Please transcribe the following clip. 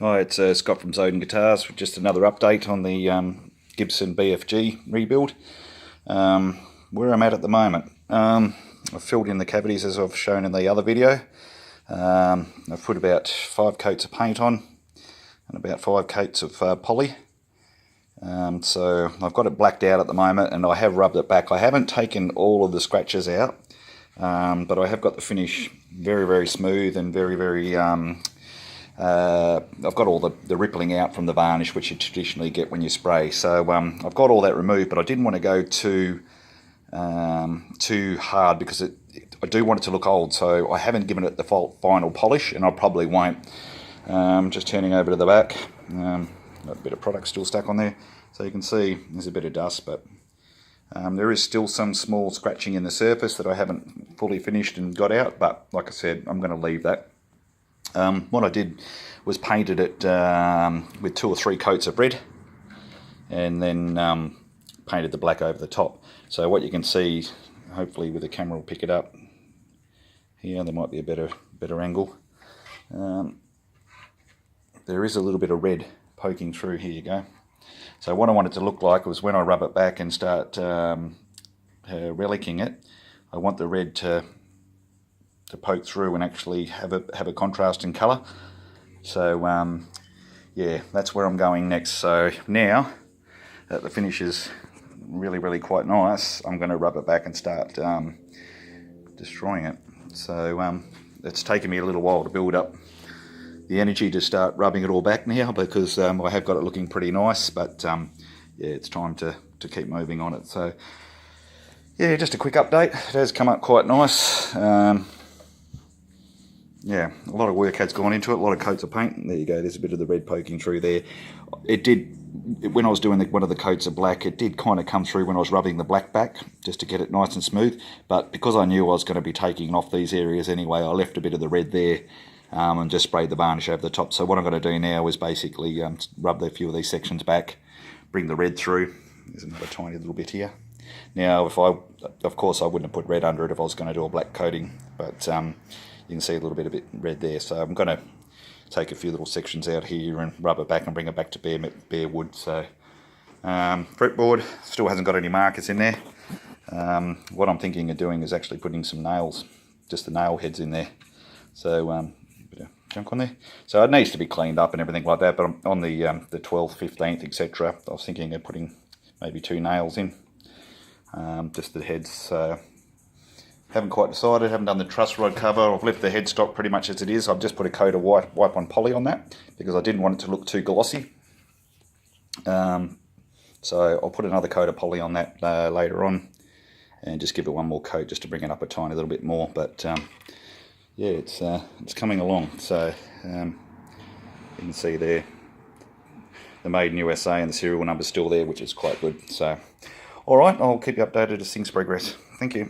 Hi, it's Scott from Zoeden Guitars with just another update on the Gibson BFG rebuild. Where I'm at the moment, I've filled in the cavities as I've shown in the other video. I've put about 5 coats of paint on and about 5 coats of poly. So I've got it blacked out at the moment, and I have rubbed it back. I haven't taken all of the scratches out, but I have got the finish very, very smooth and very I've got all the rippling out from the varnish, which you traditionally get when you spray. So I've got all that removed, but I didn't want to go too hard because I do want it to look old. So I haven't given it the final polish, and I probably won't. Just turning over to the back, got a bit of product still stuck on there, so you can see there's a bit of dust, but there is still some small scratching in the surface that I haven't fully finished and got out. But like I said, I'm going to leave that. What I did was painted it with 2 or 3 coats of red, and then painted the black over the top. So what you can see, hopefully with the camera will pick it up here, there might be a better angle. There is a little bit of red poking through. Here you go. So what I want it to look like was when I rub it back and start relicking it, I want the red to poke through and actually have a contrast in colour. So yeah, that's where I'm going next. So now that the finish is really quite nice, I'm going to rub it back and start destroying it. So it's taken me a little while to build up the energy to start rubbing it all back now, because I have got it looking pretty nice, but yeah, it's time to keep moving on it. So yeah, just a quick update. It has come up quite nice. Yeah, a lot of work has gone into it, a lot of coats of paint. There you go, there's a bit of the red poking through there. It did, when I was doing one of the coats of black, it did kind of come through when I was rubbing the black back, just to get it nice and smooth. But because I knew I was going to be taking off these areas anyway, I left a bit of the red there and just sprayed the varnish over the top. So what I'm going to do now is basically rub a few of these sections back, bring the red through. There's another tiny little bit here. Now, of course I wouldn't have put red under it if I was going to do a black coating, but you can see a little bit of red there. So I'm going to take a few little sections out here and rub it back and bring it back to bare wood. So fretboard still hasn't got any markers in there. What I'm thinking of doing is actually putting some nails, just the nail heads in there. So a bit of junk on there. So it needs to be cleaned up and everything like that, but on the 12th, 15th, etc., I was thinking of putting maybe 2 nails in, just the heads. So haven't quite decided, haven't done the truss rod cover. I've left the headstock pretty much as it is. I've just put a coat of wipe on poly on that because I didn't want it to look too glossy. So I'll put another coat of poly on that later on, and just give it one more coat just to bring it up a tiny little bit more. But yeah, it's coming along. So you can see there the Made in USA and the serial number's still there, which is quite good. So all right, I'll keep you updated as things progress. Thank you.